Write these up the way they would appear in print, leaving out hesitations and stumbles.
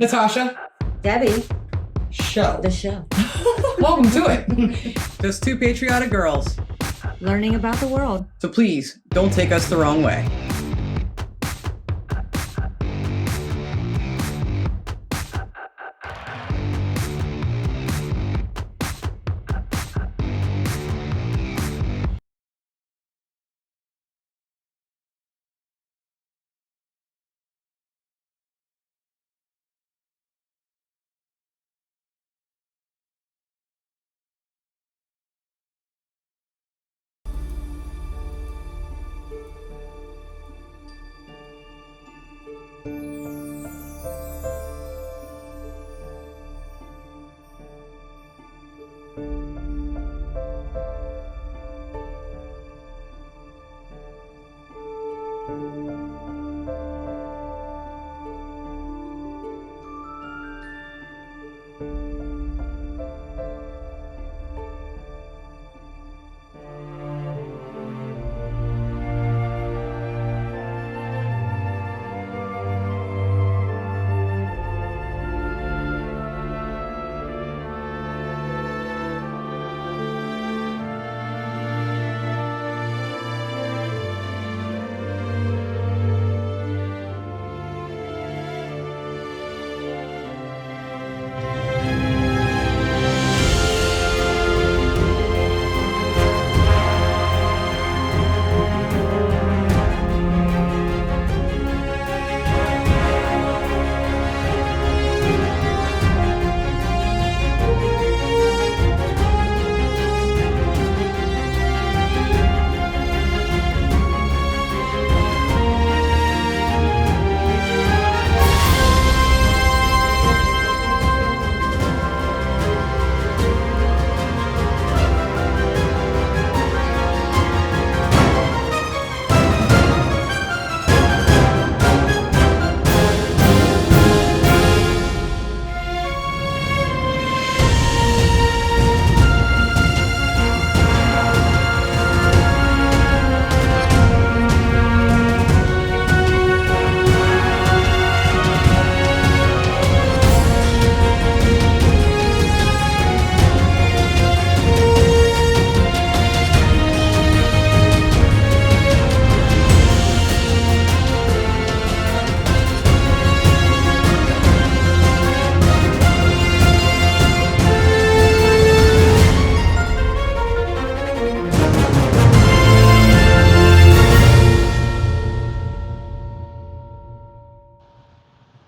Natasha, Debbie, show. the show. Welcome to it. Just two patriotic girls. Learning about the world. So please, don't take us the wrong way.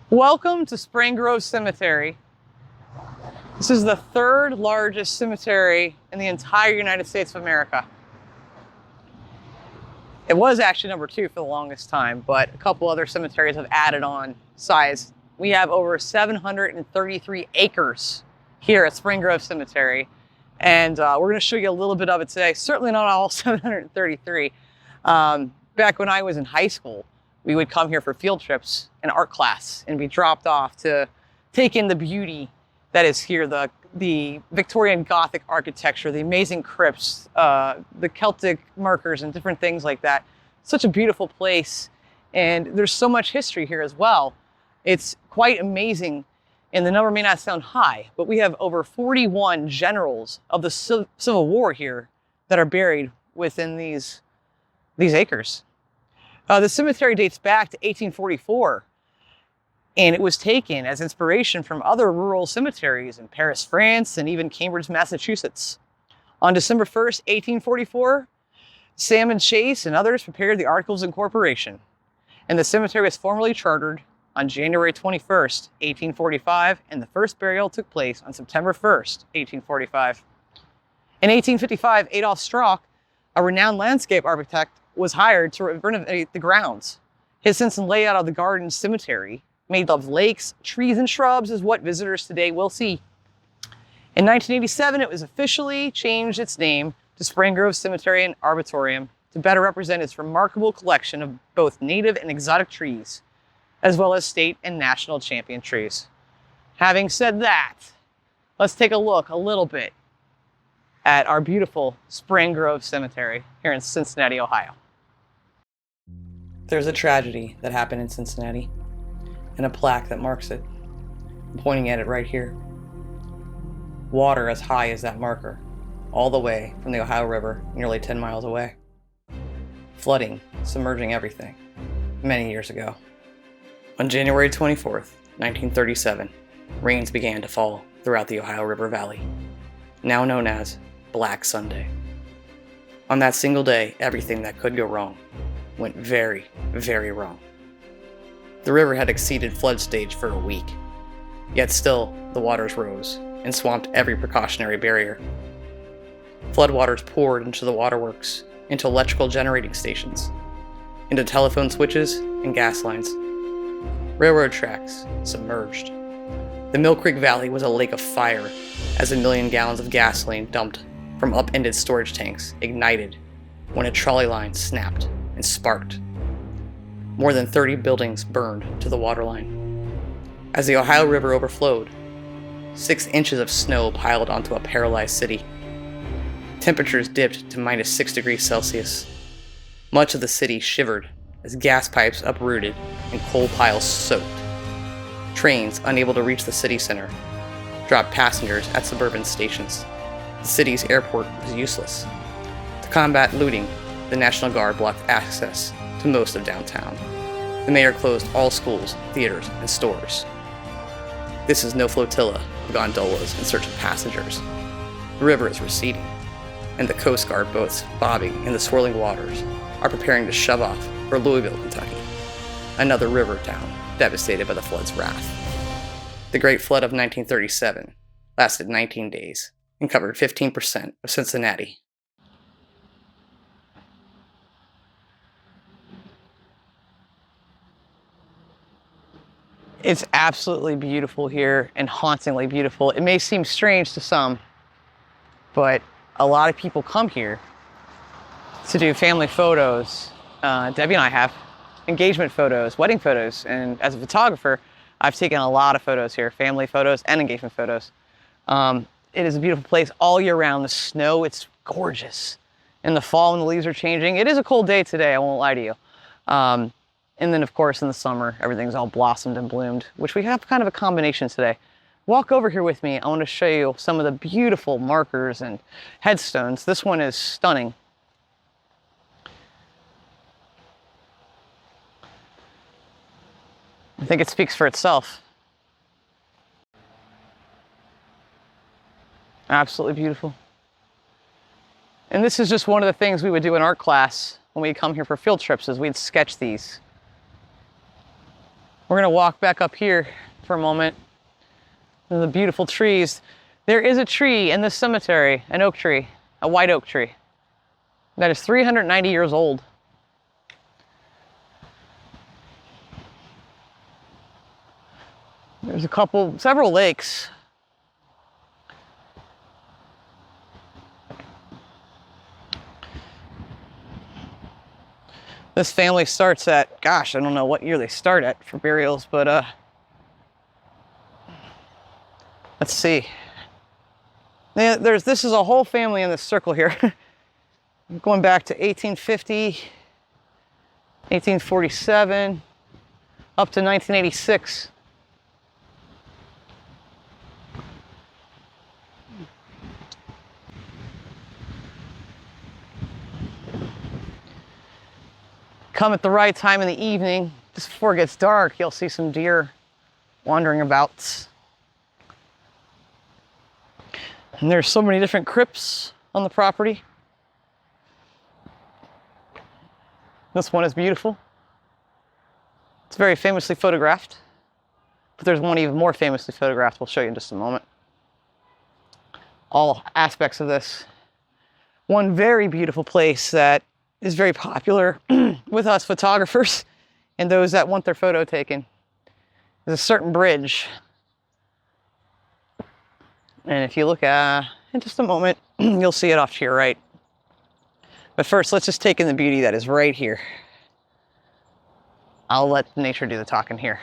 Welcome to Spring Grove Cemetery. This is the third largest cemetery in the entire United States of America. It was actually number 2 for the longest time, but a couple other cemeteries have added on size. We have over 733 acres here at Spring Grove Cemetery, and we're going to show you a little bit of it today. Certainly not all 733. Back when I was in high school, we would come here for field trips and art class and be dropped off to take in the beauty that is here, the Victorian Gothic architecture, the amazing crypts, the Celtic markers and different things like that. Such a beautiful place, and there's so much history here as well. It's quite amazing, and the number may not sound high, but we have over 41 generals of the Civil War here that are buried within these acres. The cemetery dates back to 1844, and it was taken as inspiration from other rural cemeteries in Paris, France, and even Cambridge, Massachusetts. On December 1st, 1844, Salmon Chase and others prepared the Articles of Incorporation, and the cemetery was formally chartered on January 21st, 1845, and the first burial took place on September 1st, 1845. In 1855, Adolf Strauch, a renowned landscape architect, was hired to renovate the grounds. His sense and layout of the garden cemetery, made of lakes, trees, and shrubs, is what visitors today will see. In 1987, it was officially changed its name to Spring Grove Cemetery and Arboretum to better represent its remarkable collection of both native and exotic trees, as well as state and national champion trees. Having said that, let's take a look a little bit at our beautiful Spring Grove Cemetery here in Cincinnati, Ohio. There's a tragedy that happened in Cincinnati, and a plaque that marks it. I'm pointing at it right here. Water as high as that marker, all the way from the Ohio River, nearly 10 miles away. Flooding, submerging everything, many years ago. On January 24th, 1937, rains began to fall throughout the Ohio River Valley, now known as Black Sunday. On that single day, everything that could go wrong went very, very wrong. The river had exceeded flood stage for a week, yet still the waters rose and swamped every precautionary barrier. Floodwaters poured into the waterworks, into electrical generating stations, into telephone switches and gas lines. Railroad tracks submerged. The Mill Creek Valley was a lake of fire as 1 million gallons of gasoline dumped from upended storage tanks ignited when a trolley line snapped and sparked. More than 30 buildings burned to the waterline. As the Ohio River overflowed, 6 inches of snow piled onto a paralyzed city. Temperatures dipped to -6 degrees Celsius. Much of the city shivered as gas pipes uprooted and coal piles soaked. Trains, unable to reach the city center, dropped passengers at suburban stations. The city's airport was useless. To combat looting, the National Guard blocked access to most of downtown. The mayor closed all schools, theaters, and stores. This is no flotilla of gondolas in search of passengers. The river is receding, and the Coast Guard boats bobbing in the swirling waters are preparing to shove off for Louisville, Kentucky, another river town devastated by the flood's wrath. The Great Flood of 1937 lasted 19 days and covered 15% of Cincinnati. It's absolutely beautiful here and hauntingly beautiful. It may seem strange to some, but a lot of people come here to do family photos. Debbie and I have engagement photos, wedding photos, and as a photographer, I've taken a lot of photos here, family photos and engagement photos. It is a beautiful place all year round. The snow, it's gorgeous. In the fall when the leaves are changing, it is a cold day today, I won't lie to you. And then of course in the summer, everything's all blossomed and bloomed, which we have kind of a combination today. Walk over here with me. I want to show you some of the beautiful markers and headstones. This one is stunning. I think it speaks for itself. Absolutely beautiful. And this is just one of the things we would do in art class when we come here for field trips, is we'd sketch these. We're gonna walk back up here for a moment. The beautiful trees. There is a tree in this cemetery, an oak tree, a white oak tree, that is 390 years old. There's several lakes. This family starts at, gosh, I don't know what year they start at for burials, but let's see. Yeah, this is a whole family in this circle here. Going back to 1850, 1847, up to 1986. Come at the right time in the evening, just before it gets dark, you'll see some deer wandering about. And there's so many different crypts on the property. This one is beautiful. It's very famously photographed, but there's one even more famously photographed we'll show you in just a moment. All aspects of this. One very beautiful place that is very popular with us photographers and those that want their photo taken is a certain bridge. And if you look in just a moment, you'll see it off to your right. But first, let's just take in the beauty that is right here. I'll let nature do the talking here.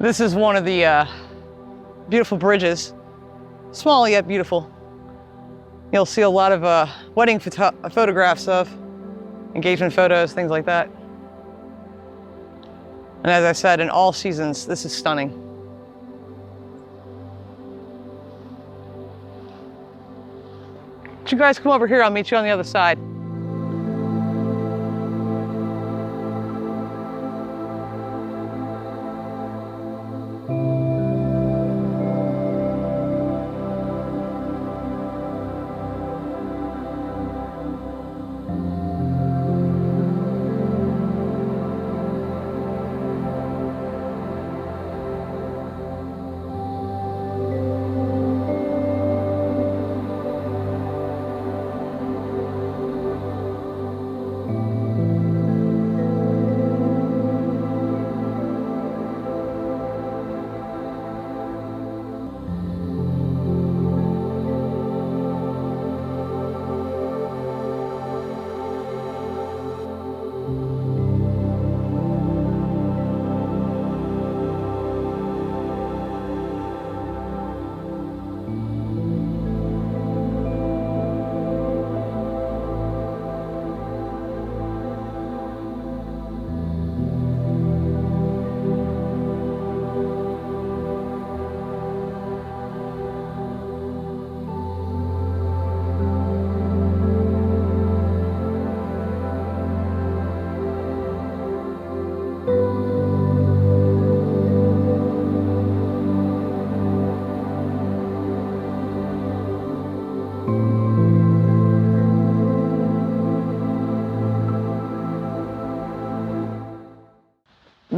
This is one of the beautiful bridges. Small yet beautiful. You'll see a lot of wedding photographs of, engagement photos, things like that. And as I said, in all seasons, this is stunning. You guys come over here, I'll meet you on the other side.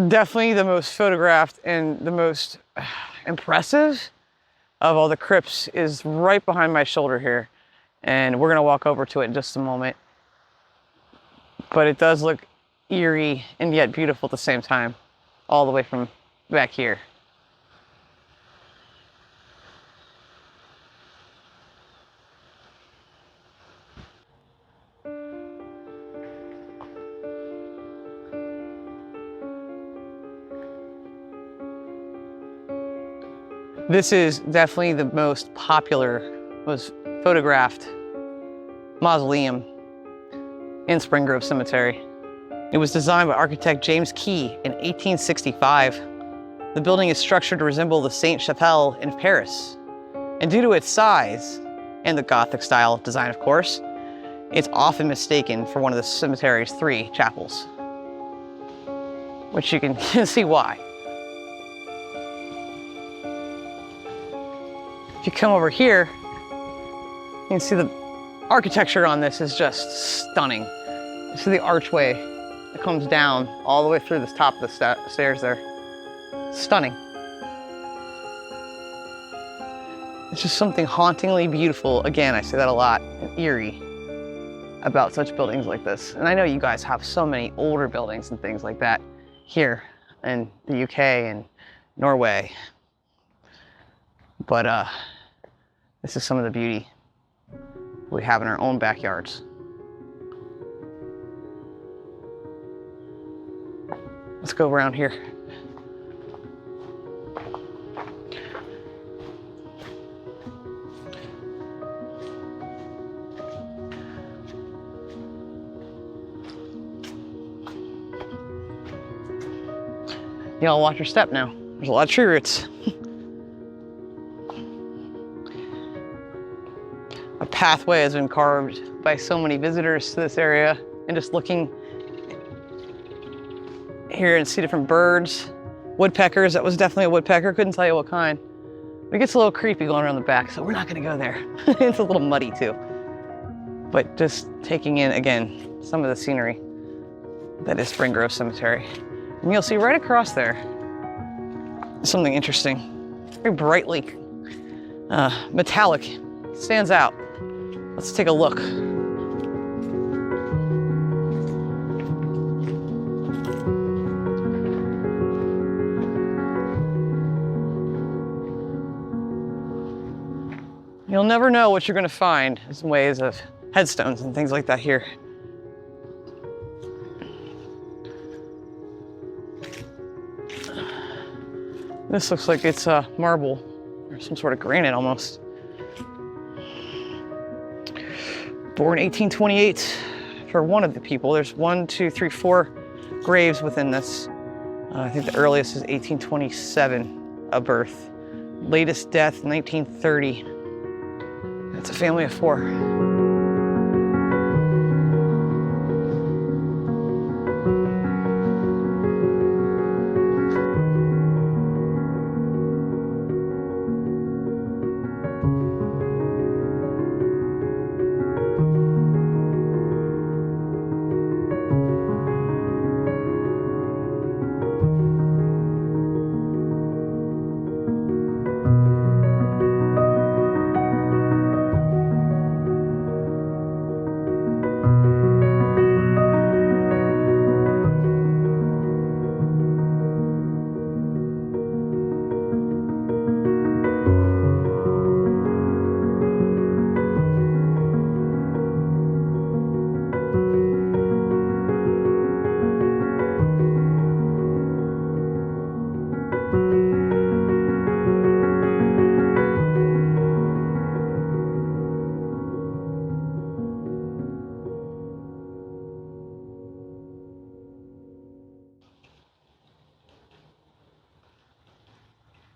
Definitely the most photographed and the most impressive of all the crypts is right behind my shoulder here. And we're gonna walk over to it in just a moment. But it does look eerie and yet beautiful at the same time, all the way from back here. This is definitely the most popular, most photographed mausoleum in Spring Grove Cemetery. It was designed by architect James Key in 1865. The building is structured to resemble the Sainte Chapelle in Paris. And due to its size, and the Gothic style design of course, it's often mistaken for one of the cemetery's 3 chapels, which you can see why. If you come over here, you can see the architecture on this is just stunning. You see the archway that comes down all the way through the top of the stairs there. Stunning. It's just something hauntingly beautiful. Again, I say that a lot, and eerie about such buildings like this. And I know you guys have so many older buildings and things like that here in the UK and Norway. But this is some of the beauty we have in our own backyards. Let's go around here. Y'all watch your step now. There's a lot of tree roots. A pathway has been carved by so many visitors to this area, and just looking here and see different birds, woodpeckers. That was definitely a woodpecker. Couldn't tell you what kind. But it gets a little creepy going around the back, so we're not gonna go there. It's a little muddy too. But just taking in, again, some of the scenery that is Spring Grove Cemetery. And you'll see right across there something interesting, very brightly metallic, stands out. Let's take a look. You'll never know what you're going to find as ways of headstones and things like that here. This looks like it's marble or some sort of granite almost. Born 1828 for one of the people. There's 1, 2, 3, 4 graves within this. I think the earliest is 1827 of birth. Latest death, 1930. It's a family of 4.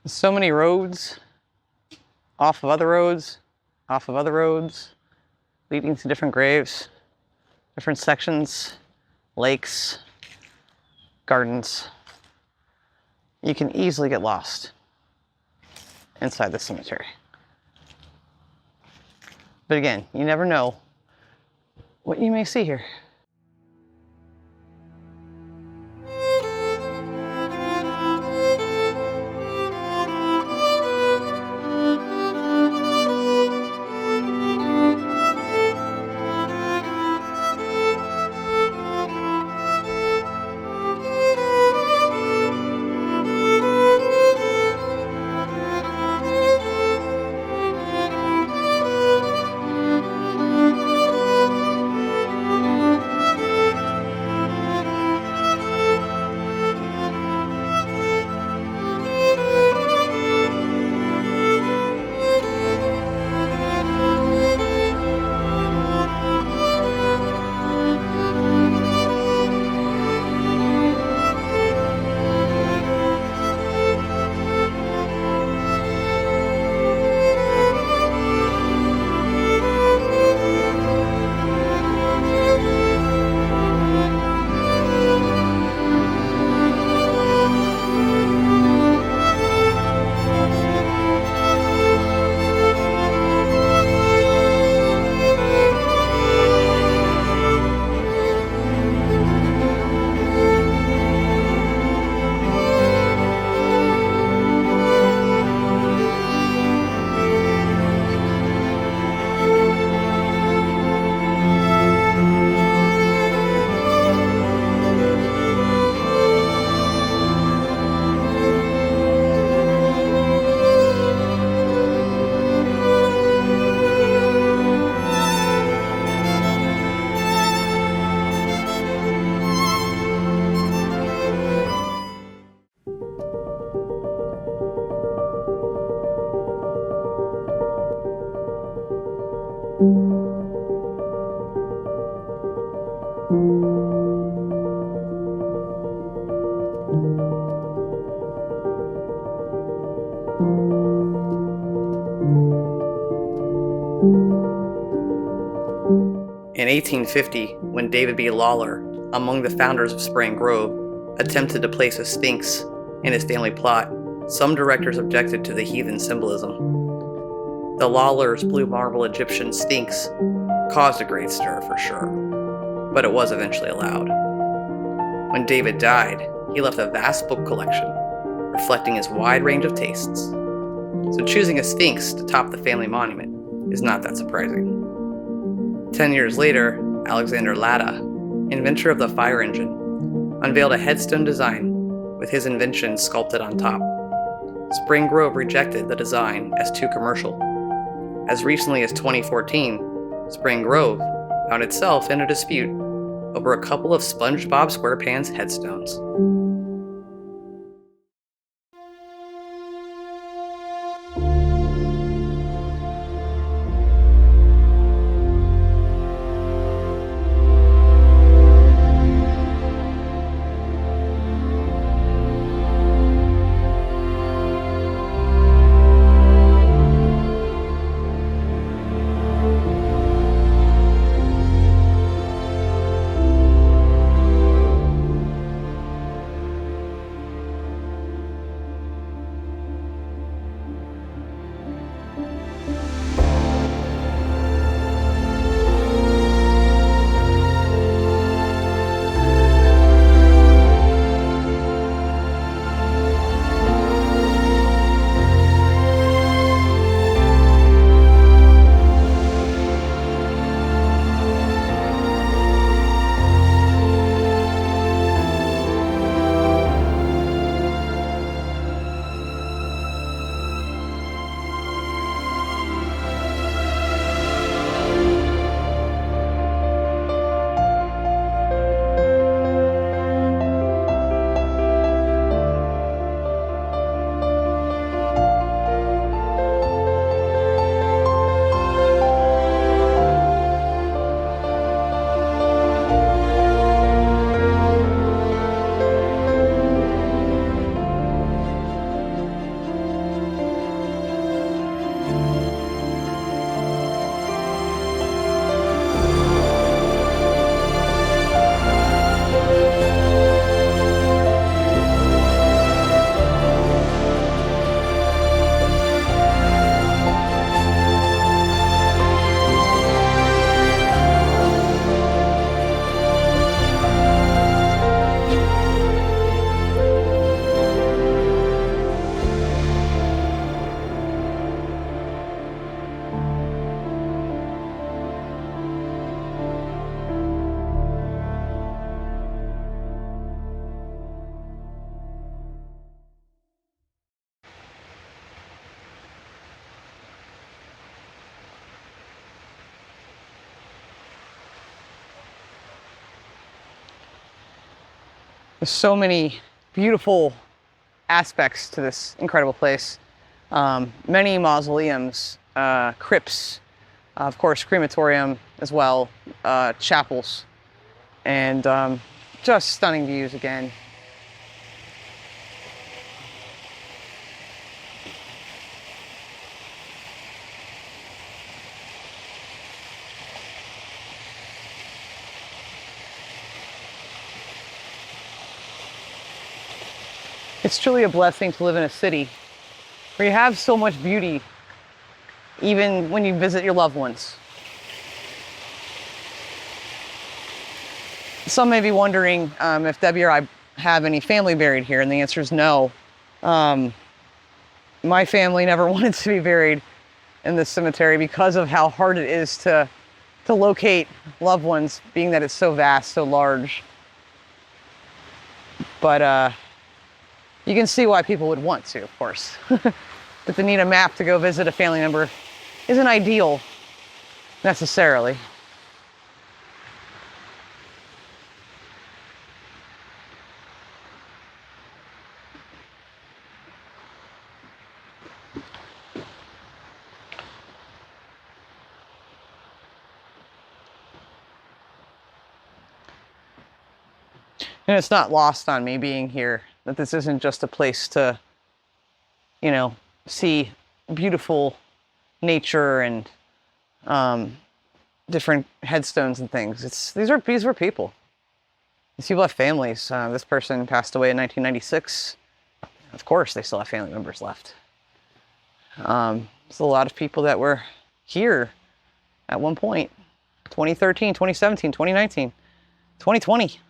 So many roads, off of other roads, off of other roads, leading to different graves, different sections, lakes, gardens. You can easily get lost inside the cemetery. But again, you never know what you may see here. In 1850, when David B. Lawler, among the founders of Spring Grove, attempted to place a sphinx in his family plot, some directors objected to the heathen symbolism. The Lawlers' blue marble Egyptian sphinx caused a great stir for sure, but it was eventually allowed. When David died, he left a vast book collection, reflecting his wide range of tastes. So choosing a sphinx to top the family monument is not that surprising. 10 years later, Alexander Latta, inventor of the fire engine, unveiled a headstone design with his invention sculpted on top. Spring Grove rejected the design as too commercial. As recently as 2014, Spring Grove found itself in a dispute over a couple of SpongeBob SquarePants headstones. There's so many beautiful aspects to this incredible place. Many mausoleums, crypts, of course, crematorium as well, chapels, and just stunning views again. It's truly a blessing to live in a city where you have so much beauty, even when you visit your loved ones. Some may be wondering if Debbie or I have any family buried here, and the answer is no. My family never wanted to be buried in this cemetery because of how hard it is to locate loved ones, being that it's so vast, so large. But you can see why people would want to, of course. But to need a map to go visit a family member isn't ideal, necessarily. And it's not lost on me being here that this isn't just a place to, you know, see beautiful nature and different headstones and things. These were people. These people have families. This person passed away in 1996. Of course, they still have family members left. There's a lot of people that were here at one point. 2013, 2017, 2019, 2020.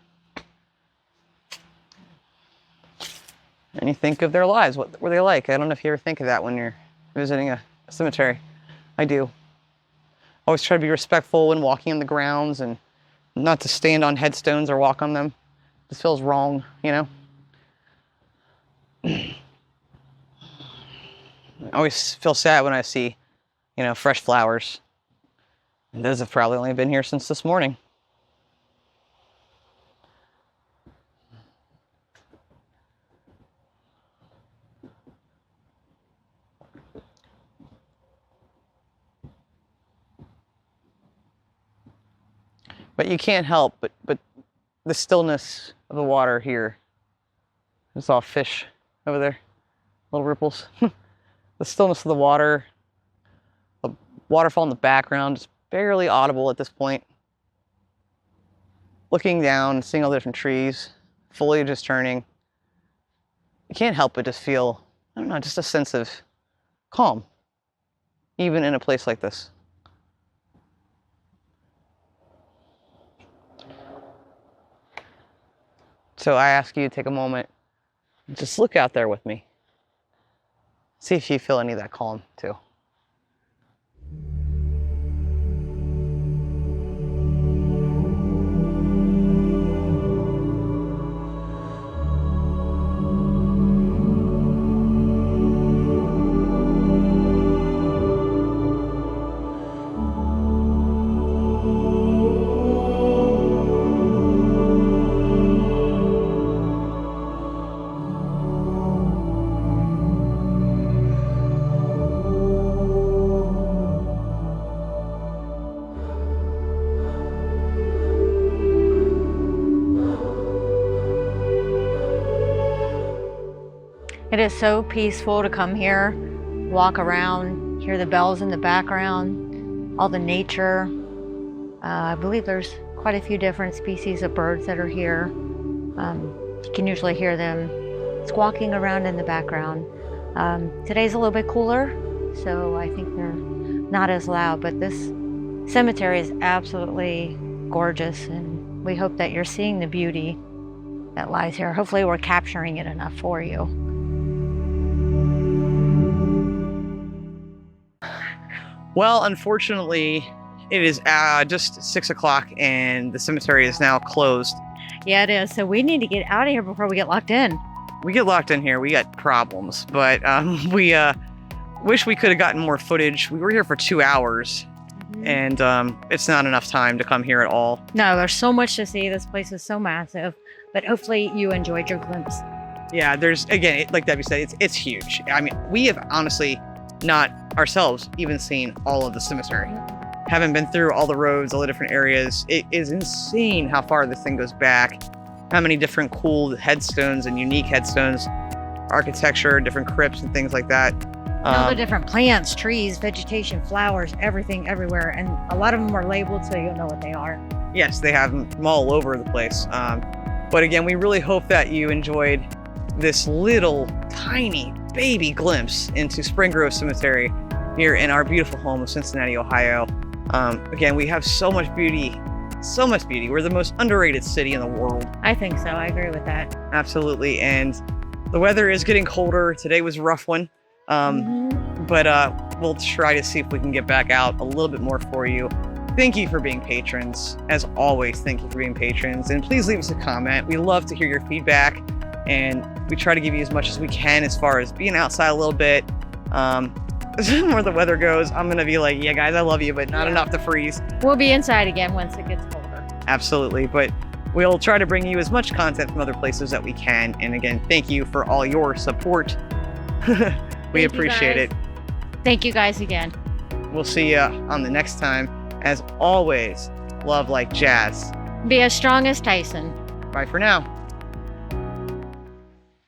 And you think of their lives. What were they like? I don't know if you ever think of that when you're visiting a cemetery. I do. Always try to be respectful when walking on the grounds and not to stand on headstones or walk on them. This feels wrong, you know? I always feel sad when I see, you know, fresh flowers. And those have probably only been here since this morning. But you can't help but the stillness of the water here. There's all fish over there, little ripples. The stillness of the water, the waterfall in the background, is barely audible at this point. Looking down, seeing all the different trees, foliage is turning. You can't help but just feel, I don't know, just a sense of calm, even in a place like this. So I ask you to take a moment, just look out there with me. See if you feel any of that calm too. It is so peaceful to come here, walk around, hear the bells in the background, all the nature. I believe there's quite a few different species of birds that are here. You can usually hear them squawking around in the background. Today's a little bit cooler, so I think they're not as loud, but this cemetery is absolutely gorgeous, and we hope that you're seeing the beauty that lies here. Hopefully we're capturing it enough for you. Well, unfortunately, it is just 6 o'clock and the cemetery is now closed. Yeah, it is. So we need to get out of here before we get locked in. We get locked in here, we got problems, but we wish we could have gotten more footage. We were here for 2 hours, and it's not enough time to come here at all. No, there's so much to see. This place is so massive. But hopefully you enjoyed your glimpse. Yeah, there's, again, like Debbie said, it's huge. I mean, we have honestly not ourselves even seen all of the cemetery. Haven't been through all the roads, all the different areas. It is insane how far this thing goes back, how many different cool headstones and unique headstones, architecture, different crypts and things like that. All the different plants, trees, vegetation, flowers, everything everywhere. And a lot of them are labeled so you'll know what they are. Yes, they have them all over the place. But again, we really hope that you enjoyed this little tiny baby glimpse into Spring Grove Cemetery here in our beautiful home of Cincinnati, Ohio. Again, we have so much beauty, so much beauty. We're the most underrated city in the world. I think so. I agree with that. Absolutely. And the weather is getting colder. Today was a rough one. But we'll try to see if we can get back out a little bit more for you. Thank you for being patrons. As always, thank you for being patrons. And please leave us a comment. We love to hear your feedback. And we try to give you as much as we can as far as being outside a little bit. Where the weather goes, I'm going to be like, yeah, guys, I love you, but not enough to freeze. We'll be inside again once it gets colder. Absolutely. But we'll try to bring you as much content from other places that we can. And again, thank you for all your support. We appreciate it. Thank you guys again. We'll see you on the next time. As always, love like jazz. Be as strong as Tyson. Bye for now.